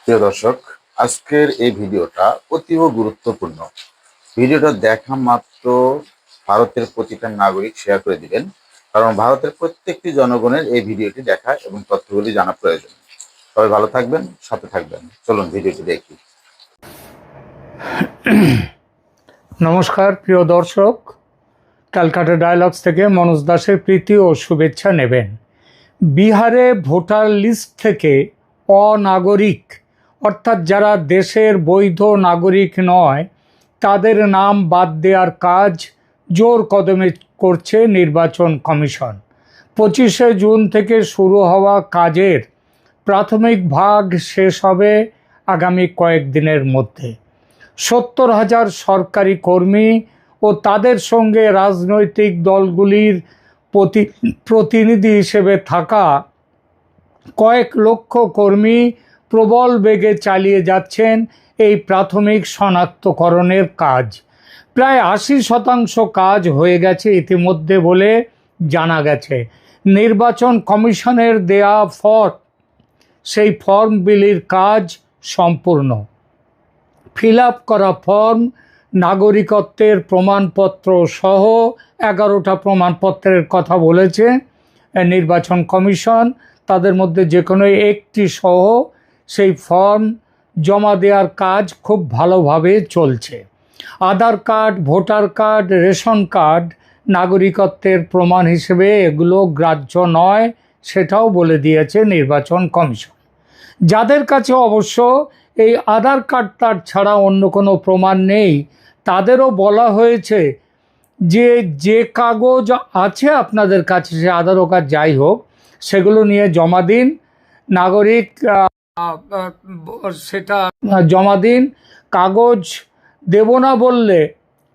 প্রিয় দর্শক, আজকের এই ভিডিওটা অতীব গুরুত্বপূর্ণ। ভিডিওটা দেখা মাত্র ভারতের প্রতিটা নাগরিক শেয়ার করে দিবেন, কারণ ভারতের প্রত্যেকটি জনগণের এই ভিডিওটি দেখা এবং তথ্যগুলি জানা প্রয়োজন। সবাই ভালো থাকবেন, সাথে থাকবেন। চলুন ভিডিওটি দেখি। নমস্কার প্রিয় দর্শক, ক্যালকাটা ডায়ালগস থেকে মনোজ দাসের প্রীতি ও শুভেচ্ছা নেবেন। বিহারে ভোটার লিস্ট থেকে অনাগরিক অর্থাৎ যারা দেশের বৈধ নাগরিক নয় তাদের নাম বাদ দেওয়ার কাজ জোর কদমে করছে নির্বাচন কমিশন। 25শে জুন থেকে শুরু হওয়া কাজের প্রাথমিক ভাগ শেষ হবে আগামী কয়েকদিনের মধ্যে। 70,000 সরকারি কর্মী ও তাদের সঙ্গে রাজনৈতিক দলগুলির প্রতিনিধি হিসেবে থাকা কয়েক লক্ষ কর্মী প্রবল বেগে চালিয়ে যাচ্ছেন এই প্রাথমিক শনাক্তকরণের কাজ। প্রায় 80% কাজ হয়ে গেছে ইতিমধ্যে বলে জানা গেছে। নির্বাচন কমিশনের দেয়া সেই ফর্ম বিলির কাজ সম্পূর্ণ। ফিল আপ করা ফর্ম, নাগরিকত্বের প্রমাণপত্র সহ 11টা প্রমাণপত্রের কথা বলেছে নির্বাচন কমিশন। তাদের মধ্যে যে কোনো একটি সহ সেই ফর্ম জমা দেওয়ার কাজ খুব ভালোভাবে চলছে। Aadhaar card, voter card, ration card নাগরিকত্বের প্রমাণ হিসেবে এগুলো গ্রাহ্য নয়, সেটাও বলে দিয়েছে নির্বাচন কমিশন। যাদের কাছে অবশ্য এই আধার কার্ড তার ছাড়া অন্য কোনো প্রমাণ নেই, তাদেরও বলা হয়েছে যে যে কাগজ আছে আপনাদের কাছে, সে আধার কার্ড যাই হোক, সেগুলো নিয়ে জমা দিন। নাগরিক সেটা জমা দিন। কাগজ দেব না বললে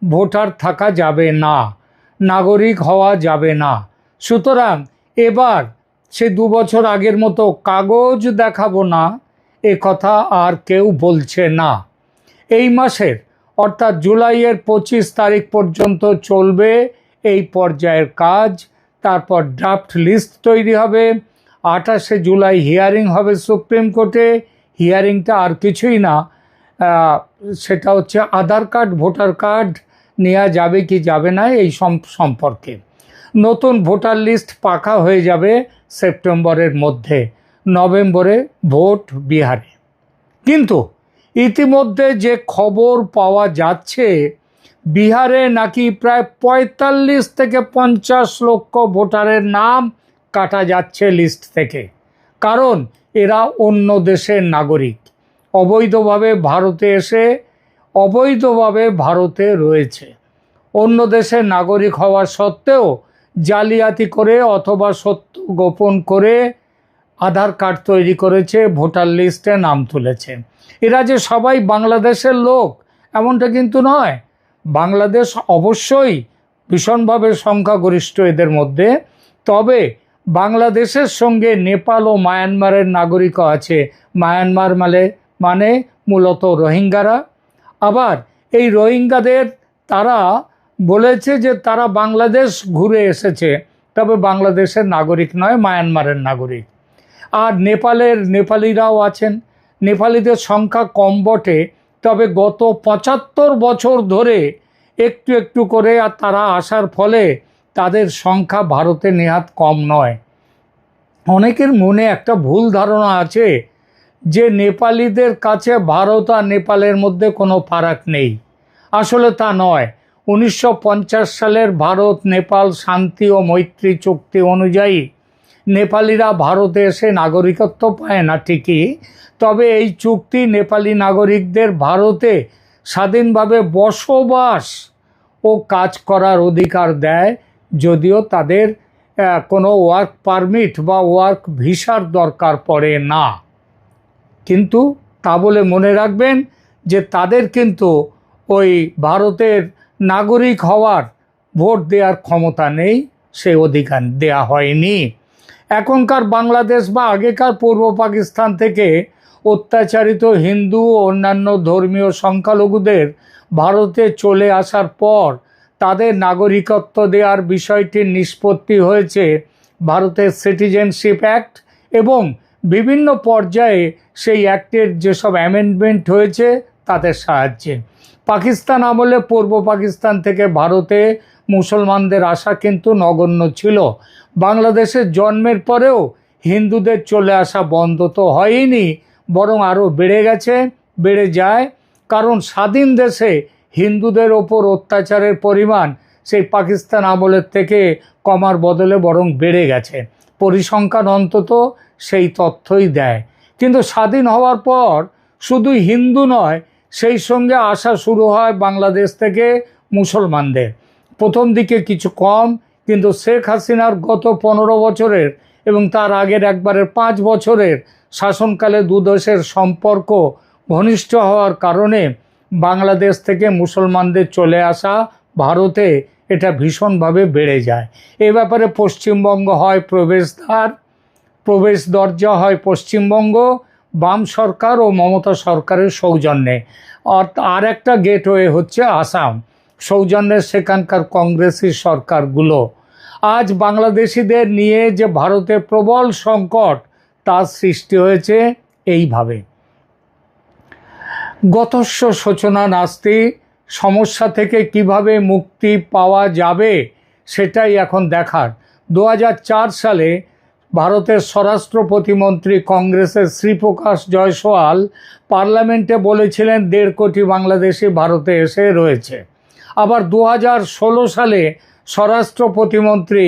ভোটার থাকা যাবে না, নাগরিক হওয়া যাবে না। সুতরাং এবার সে 2 বছর আগের মতো কাগজ দেখাবো না এ কথা আর কেউ বলছে না। এই মাসের অর্থাৎ জুলাইয়ের 25 তারিখ পর্যন্ত চলবে এই পর্যায়ের কাজ। তারপর ড্রাফট লিস্ট তৈরি হবে। 28শে জুলাই হিয়ারিং হবে সুপ্রিম কোর্টে। হিয়ারিংটা আর কিছুই না, সেটা হচ্ছে আধার কার্ড, ভোটার কার্ড নেওয়া যাবে কি যাবে না এই সম্পর্কে। নতুন ভোটার লিস্ট পাকা হয়ে যাবে সেপ্টেম্বরের মধ্যে। নভেম্বরে ভোট বিহারে। কিন্তু ইতিমধ্যে যে খবর পাওয়া যাচ্ছে, বিহারে নাকি প্রায় 45 থেকে 50 লক্ষ ভোটারের নাম কাটা যাচ্ছে লিস্ট থেকে। কারণ এরা অন্য দেশের নাগরিক, অবৈধভাবে ভারতে এসে অবৈধভাবে ভারতে রয়েছে। অন্য দেশের নাগরিক হওয়া সত্ত্বেও জালিয়াতি করে অথবা সত্য গোপন করে আধার কার্ড তৈরি করেছে, ভোটার লিস্টে নাম তুলেছে। এরা যে সবাই বাংলাদেশের লোক এমনটা কিন্তু নয়। বাংলাদেশ অবশ্যই ভীষণভাবে সংখ্যাগরিষ্ঠ এদের মধ্যে, তবে বাংলাদেশের সঙ্গে নেপাল ও মায়ানমারের নাগরিকও আছে। মায়ানমার মানে মূলত রোহিঙ্গারা। আবার এই রোহিঙ্গাদের তারা বলেছে যে তারা বাংলাদেশ ঘুরে এসেছে, তবে বাংলাদেশের নাগরিক নয়, মায়ানমারের নাগরিক। আর নেপালিরাও আছেন। নেপালিদের সংখ্যা কম বটে, তবে গত 75 বছর ধরে একটু একটু করে আর তারা আসার ফলে তাদের সংখ্যা ভারতে নেহাত কম নয়। অনেকের মনে একটা ভুল ধারণা আছে যে নেপালিদের কাছে ভারত আর নেপালের মধ্যে কোনো ফারাক নেই। আসলে তা নয়। 1950 সালের ভারত নেপাল শান্তি ও মৈত্রী চুক্তি অনুযায়ী নেপালিরা ভারতে এসে নাগরিকত্ব পায় না ঠিকই, তবে এই চুক্তি নেপালি নাগরিকদের ভারতে স্বাধীনভাবে বসবাস ও কাজ করার অধিকার দেয়, যদিও তাদের কোনো ওয়ার্ক পারমিট বা ওয়ার্ক ভিসার দরকার পড়ে না। কিন্তু তা বলে মনে রাখবেন যে তাদের কিন্তু ওই ভারতের নাগরিক হওয়ার, ভোট দেওয়ার ক্ষমতা নেই, সেই অধিকার দেয়া হয়নি। এখনকার বাংলাদেশ বা আগেকার পূর্ব পাকিস্তান থেকে অত্যাচারিত হিন্দু ও অন্যান্য ধর্মীয় সংখ্যালঘুদের ভারতে চলে আসার পর তাদের নাগরিকত্ব দেওয়ার বিষয়টির নিষ্পত্তি হয়েছে ভারতের সিটিজেনশিপ অ্যাক্ট এবং বিভিন্ন পর্যায়ে সেই অ্যাক্টের যেসব অ্যামেন্ডমেন্ট হয়েছে তাদের সাহায্যে। পাকিস্তান আমলে পূর্ব পাকিস্তান থেকে ভারতে মুসলমানদের আসা কিন্তু নগণ্য ছিল। বাংলাদেশের জন্মের পরেও হিন্দুদের চলে আসা বন্ধ তো হয়নি, বরং আরও বেড়ে গেছে, বেড়ে যায়। কারণ স্বাধীন দেশে হিন্দুদের ওপর অত্যাচারের পরিমাণ সেই পাকিস্তান আমলের থেকে কমার বদলে বরং বেড়ে গেছে। পরিসংখ্যান অন্তত সেই তথ্যই দেয়। কিন্তু স্বাধীন হওয়ার পর শুধু হিন্দু নয়, সেই সঙ্গে আসা শুরু হয় বাংলাদেশ থেকে মুসলমানদের। প্রথম দিকে কিছু কম, কিন্তু শেখ হাসিনার গত 15 বছরের এবং তার আগের একবারের 5 বছরের শাসনকালে দুদেশের সম্পর্ক ঘনিষ্ঠ হওয়ার কারণে বাংলাদেশ থেকে মুসলমানদের চলে আসা ভারতে এটা ভীষণভাবে বেড়ে যায়। এ ব্যাপারে পশ্চিমবঙ্গ হয় প্রবেশদ্বার, প্রবেশ দরজা হয় পশ্চিমবঙ্গ বাম সরকার ও মমতা সরকারের সৌজন্যে। আর একটা গেটওয়ে হচ্ছে আসাম, সৌজন্যের সেখানকার কংগ্রেসি সরকারগুলো। আজ বাংলাদেশিদের নিয়ে যে ভারতে প্রবল সংকট তার সৃষ্টি হয়েছে এইভাবে। গতস্য শোচনা নাস্তি, সমস্যা থেকে কিভাবে মুক্তি পাওয়া যাবে সেটাই এখন দেখার। 2004 সালে ভারতের স্বরাষ্ট্র প্রতিমন্ত্রী কংগ্রেসের শ্রীপ্রকাশ জয়সওয়াল পার্লামেন্টে বলেছিলেন 1.5 কোটি বাংলাদেশি ভারতে এসে রয়েছে। আবার 2016 সালে স্বরাষ্ট্র প্রতিমন্ত্রী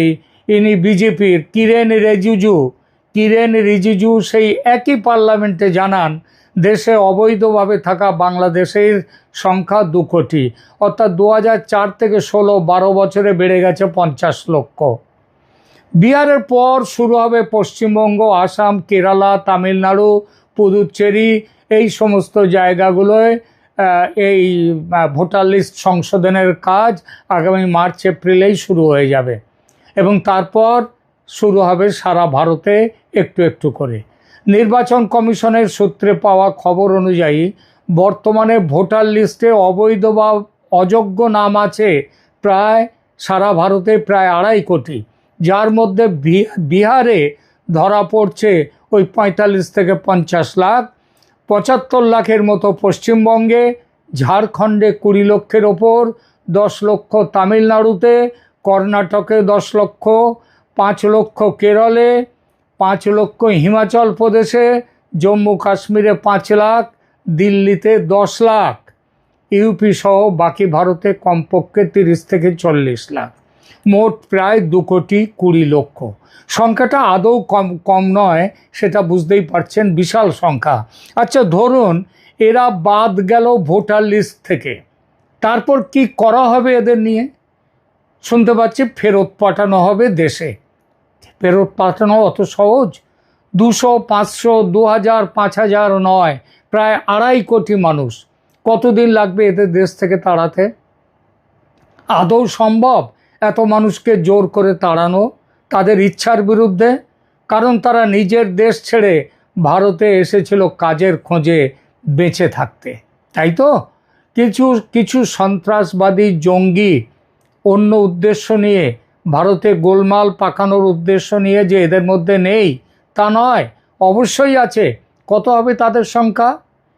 ইনি বিজেপির কিরেন রিজিজু সেই একই পার্লামেন্টে জানান দেশে অবৈধভাবে থাকা বাংলাদেশের সংখ্যা 2 কোটি, অর্থাৎ 2004 থেকে 16-12 বছরে বেড়ে গেছে 50 লক্ষ। বিহারের পর শুরু হবে পশ্চিমবঙ্গ, আসাম, কেরালা, তামিলনাড়ু, পুদুচ্চেরি, এই সমস্ত জায়গাগুলোয় এই ভোটার লিস্ট সংশোধনের কাজ আগামী মার্চ এপ্রিলেই শুরু হয়ে যাবে এবং তারপর শুরু হবে সারা ভারতে একটু একটু করে। নির্বাচন কমিশনের সূত্রে পাওয়া খবর অনুযায়ী বর্তমানে ভোটার লিস্টে অবৈধ বা অযোগ্য নাম আছে প্রায় সারা ভারতে প্রায় 2.5 কোটি, যার মধ্যে বিহারে ধরা পড়ছে ওই 45 থেকে 50 লাখ, 75 লাখের মতো পশ্চিমবঙ্গে, ঝাড়খণ্ডে 20 লক্ষের ওপর, 10 লক্ষ তামিলনাড়ুতে, কর্ণাটকে 10 লক্ষ, 5 লক্ষ কেরলে, 5 লক্ষ হিমাচল প্রদেশে, জম্মু কাশ্মীরে 5 লাখ, দিল্লিতে 10 লাখ, ইউপি সহ বাকি ভারতে কমপক্ষে 30 থেকে 40 লাখ, মোট প্রায় 2 কোটি 20 লক্ষ। সংখ্যাটা আদৌ কম নয়, সেটা বুঝতেই পারছেন, বিশাল সংখ্যা। আচ্ছা, ধরুন এরা বাদ গেল ভোটার লিস্ট থেকে, তারপর কি করা হবে এদের নিয়ে? শুনতে পাচ্ছি ফেরত পাঠানো হবে দেশে। ফেরত পাঠানো অত সহজ? 200, 500, 2000, 5000 নয়, প্রায় 2.5 কোটি মানুষ। কতদিন লাগবে এদের দেশ থেকে তাড়াতে? আদৌ সম্ভব এত মানুষকে জোর করে তাড়ানো তাদের ইচ্ছার বিরুদ্ধে? কারণ তারা নিজের দেশ ছেড়ে ভারতে এসেছিল কাজের খোঁজে, বেঁচে থাকতে, তাই তো? কিছু সন্ত্রাসবাদী জঙ্গি অন্য উদ্দেশ্য নিয়ে ভারতে গোলমাল পাকানোর উদ্দেশ্য নিয়ে যে এদের মধ্যে নেই তা নয়, অবশ্যই আছে। কত হবে তাদের সংখ্যা?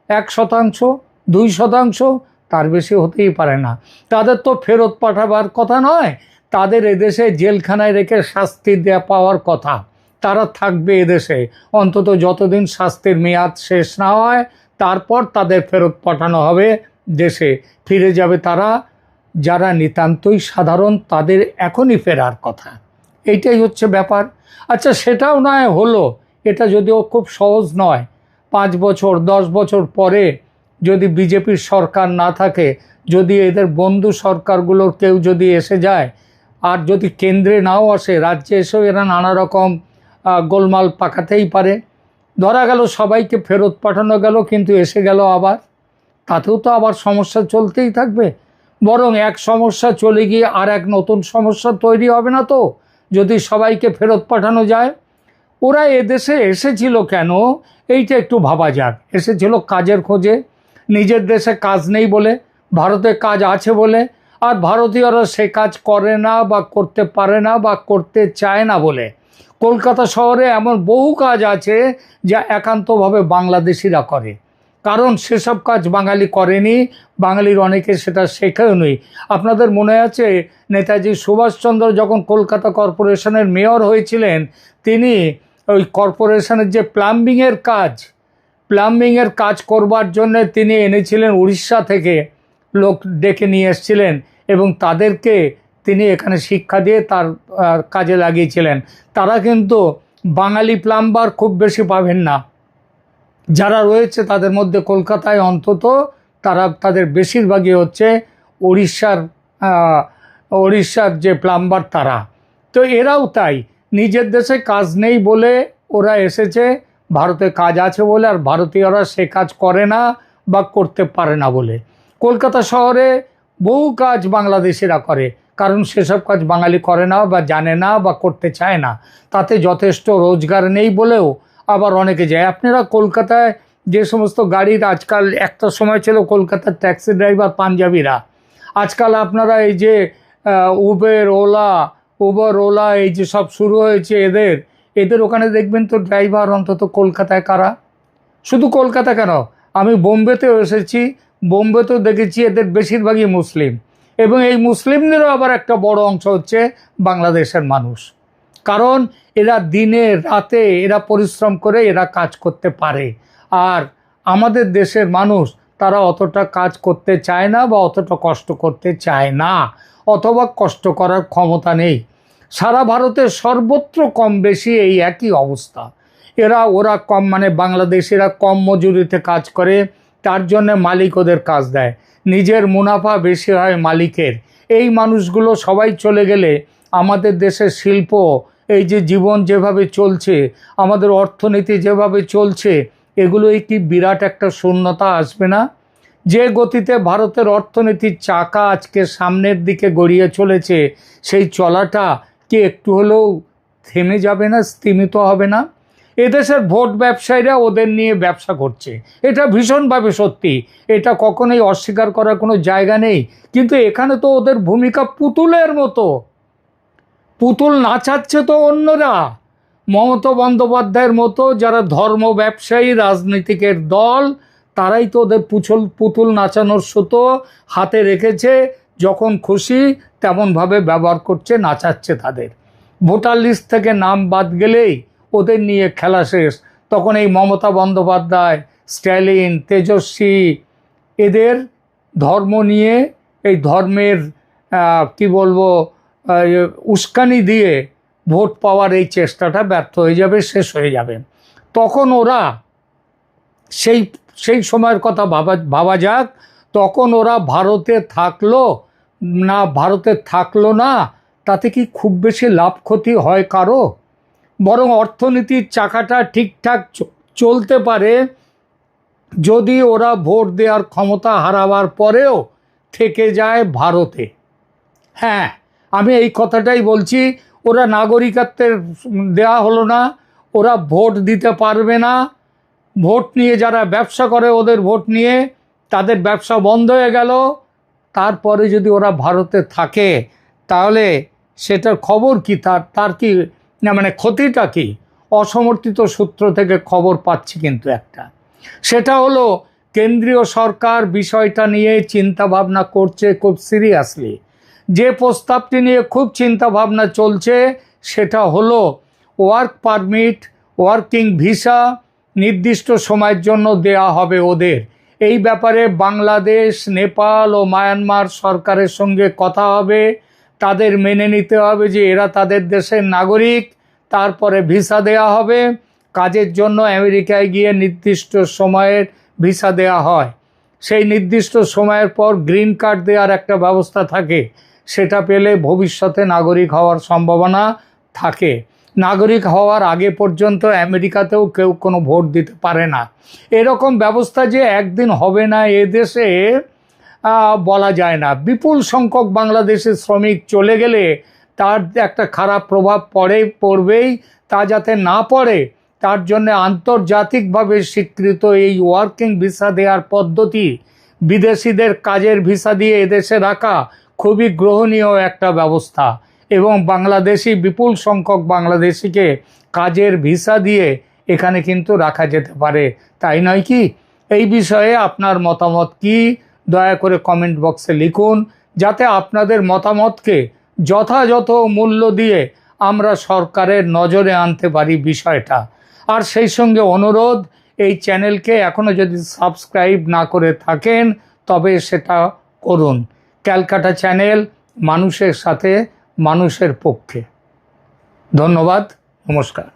1%, 2%, তার বেশি হতেই পারে না। তাদের তো ফেরত পাঠাবার কথা নয়, তাদের এদেশে জেলখানায় রেখে শাস্তি পাওয়ার কথা। তারা থাকবে এদেশে অন্তত যতদিন শাস্তির মেয়াদ শেষ না হয়, তারপর তাদের ফেরত পাঠানো হবে দেশে। ফিরে যাবে তারা যারা নিতান্তই সাধারণ, তাদের এখনই ফেরার কথা। এইটাই হচ্ছে ব্যাপার। আচ্ছা, সেটাও নয় হলো, এটা যদিও খুব সহজ নয়। 5 বছর 10 বছর পরে যদি বিজেপির সরকার না থাকে, যদি এদের বন্ধু সরকারগুলোর কেউ যদি এসে যায়, আর যদি কেন্দ্রে নাও আসে, রাজ্যে এসেও এরা নানা রকম গোলমাল পাকাতেই পারে। ধরা গেল সবাইকে ফেরত পাঠানো গেল, কিন্তু এসে গেল আবার, তাতেও তো আবার সমস্যা চলতেই থাকবে। বরং এক সমস্যা চলে গিয়ে আর এক নতুন সমস্যা তৈরি হবে না তো, যদি সবাইকে ফেরত পাঠানো যায়? ওরা এদেশে এসেছিল কেন, এইটা একটু ভাবা যাক। এসেছিল কাজের খোঁজে, নিজের দেশে কাজ নেই বলে, ভারতে কাজ আছে বলে, আর ভারতীয়রা সে কাজ করে না বা করতে পারে না বা করতে চায় না বলে। কলকাতা শহরে এমন বহু কাজ আছে যা একান্তভাবে বাংলাদেশিরা করে, কারণ সেসব কাজ বাঙালি করেনি, বাঙালির অনেকে সেটা শেখেওনি। আপনাদের মনে আছে নেতাজি সুভাষচন্দ্র যখন কলকাতা কর্পোরেশনের মেয়র হয়েছিলেন, তিনি ওই কর্পোরেশনের যে প্লাম্বিংয়ের কাজ করবার জন্য তিনি এনেছিলেন উড়িষ্যা থেকে লোক ডেকে নিয়ে এসেছিলেন এবং তাদেরকে তিনি এখানে শিক্ষা দিয়ে তার কাজে লাগিয়েছিলেন। তারা কিন্তু বাঙালি প্লাম্বার খুব বেশি পাবেন না, যারা রয়েছে তাদের মধ্যে কলকাতায় অন্তত তাদের বেশিরভাগই হচ্ছে উড়িষ্যার যে প্লাম্বার তারা। তো এরাও তাই, নিজের দেশে কাজ নেই বলে ওরা এসেছে, ভারতে কাজ আছে বলে, আর ভারতীয়রা সে কাজ করে না বা করতে পারে না বলে। কলকাতা শহরে বহু কাজ বাংলাদেশিরা করে, কারণ সেসব কাজ বাঙালি করে না বা জানে না বা করতে চায় না, তাতে যথেষ্ট রোজগার নেই বলেও আবার অনেকে যায়। আপনারা কলকাতায় যে সমস্ত গাড়ির আজকাল, একটা সময় ছিল কলকাতার ট্যাক্সি ড্রাইভার পাঞ্জাবিরা, আজকাল আপনারা এই যে উবের ওলা এই যে সব শুরু হয়েছে, এদের ওখানে দেখবেন তো ড্রাইভার অন্তত কলকাতায় কারা। শুধু কলকাতা কেন, আমি বোম্বেতেও এসেছি, বোম্বেতেও দেখেছি এদের বেশিরভাগই মুসলিম, এবং এই মুসলিমদেরও আবার একটা বড় অংশ হচ্ছে বাংলাদেশের মানুষ, কারণ এরা দিনে রাতে এরা পরিশ্রম করে এরা কাজ করতে পারে। আর আমাদের দেশের মানুষ তারা অতটা কাজ করতে চায় না বা অতটা কষ্ট করতে চায় না, অথবা কষ্ট করার ক্ষমতা নেই। সারা ভারতের সর্বত্র কম বেশি এই একই অবস্থা। ওরা কম, মানে বাংলাদেশিরা কম মজুরিতে কাজ করে, তার জন্য মালিক ওদের কাজ দেয়, নিজের মুনাফা বেশি হয় মালিকের। এই মানুষগুলো সবাই চলে গেলে আমাদের দেশের শিল্প, এই যে জীবন যেভাবে চলছে, আমাদের অর্থনীতি যেভাবে চলছে, এগুলোই কি বিরাট একটা শূন্যতা আসবে না? যে গতিতে ভারতের অর্থনীতির চাকা আজকে সামনের দিকে গড়িয়ে চলেছে, সেই চলাটা কি একটু হলেও থেমে যাবে না, স্তিমিত হবে না? এদেশের ভোট ব্যবসায়ীরা ওদের নিয়ে ব্যবসা করছে, এটা ভীষণভাবে সত্যি, এটা কখনোই অস্বীকার করার কোনো জায়গা নেই। কিন্তু এখানে তো ওদের ভূমিকা পুতুলের মতো, পুতুল নাচাচ্ছে তো অন্যরা, মমতা বন্দ্যোপাধ্যায়ের মতো যারা ধর্ম ব্যবসায়ী রাজনীতিকের দল, তারাই তো ওদের পুতুল নাচানোর সুতো হাতে রেখেছে, যখন খুশি তেমনভাবে ব্যবহার করছে, নাচাচ্ছে তাদের। ভোটার লিস্ট থেকে নাম বাদ গেলেই ওদের নিয়ে খেলা শেষ। তখন এই মমতা বন্দ্যোপাধ্যায়, স্ট্যালিন, তেজস্বী, এদের ধর্ম নিয়ে, এই ধর্মের কি বলবো, উস্কানি দিয়ে ভোট পাওয়ার এই চেষ্টাটা ব্যর্থ হয়ে যাবে, শেষ হয়ে যাবে। তখন ওরা সেই সময়ের কথা ভাবা যাক, তখন ওরা ভারতে থাকলো না, তাতে কি খুব বেশি লাভ ক্ষতি হয় কারো? বরং অর্থনীতির চাকাটা ঠিকঠাক চলতে পারে যদি ওরা ভোট দেওয়ার ক্ষমতা হারাবার পরেও থেকে যায় ভারতে। হ্যাঁ, আমি এই কথাটাই বলছি, ওরা নাগরিকত্বের দেওয়া হলো না, ওরা ভোট দিতে পারবে না, ভোট নিয়ে যারা ব্যবসা করে ওদের ভোট নিয়ে তাদের ব্যবসা বন্ধ হয়ে গেল, তারপরে যদি ওরা ভারতে থাকে তাহলে সেটার খবর কি, তার কি না, মানে ক্ষতিটা কি? অসমর্থিত সূত্র থেকে খবর পাচ্ছি কিন্তু একটা, সেটা হলো কেন্দ্রীয় সরকার বিষয়টা নিয়ে চিন্তা ভাবনা করছে খুব সিরিয়াসলি। যে প্রস্তাবটি নিয়ে খুব চিন্তা ভাবনা চলছে সেটা হলো ওয়ার্ক পারমিট, ওয়ার্কিং ভিসা নির্দিষ্ট সময়ের জন্য দেয়া হবে ওদের। এই ব্যাপারে বাংলাদেশ, নেপাল ও মায়ানমার সরকারের সঙ্গে কথা হবে, তাদের মেনে নিতে হবে যে এরা তাদের দেশের নাগরিক, তারপরে ভিসা দেয়া হবে। কাজের জন্য আমেরিকায় গিয়ে নির্দিষ্ট সময়ের ভিসা দেয়া হয়, সেই নির্দিষ্ট সময়ের পর গ্রিন কার্ড দেওয়ার একটা ব্যবস্থা থাকে, সেটা পেলে ভবিষ্যতে নাগরিক হওয়ার সম্ভাবনা থাকে। নাগরিক হওয়ার আগে পর্যন্ত আমেরিকাতেও কেউ কোনো ভোট দিতে পারে না। এরকম ব্যবস্থা যে একদিন হবে না এদেশে বলা যায় না। বিপুল সংখ্যক বাংলাদেশি শ্রমিক চলে গেলে তার একটা খারাপ প্রভাব পড়বেই, তা যাতে না পড়ে তার জন্য আন্তর্জাতিকভাবে স্বীকৃত এই ওয়ার্কিং ভিসা দেওয়ার পদ্ধতি, বিদেশিদের কাজের ভিসা দিয়ে এদেশে রাখা, খুবই গ্রহণীয় একটা ব্যবস্থা। এবং বাংলাদেশি বিপুল সংখ্যক বাংলাদেশিকে কাজের ভিসা দিয়ে এখানে কিন্তু রাখা যেতে পারে, তাই নয় কি? এই বিষয়ে আপনার মতামত কি দয়া করে কমেন্ট বক্সে লিখুন, যাতে আপনাদের মতামতকে যথাযথ মূল্য দিয়ে আমরা সরকারের নজরে আনতে পারি বিষয়টা। আর সেই সঙ্গে অনুরোধ, এই চ্যানেলকে এখনও যদি সাবস্ক্রাইব না করে থাকেন তবে সেটা করুন। ক্যালকাটা চ্যানেল, মানুষের সাথে, মানুষের পক্ষে। ধন্যবাদ, নমস্কার।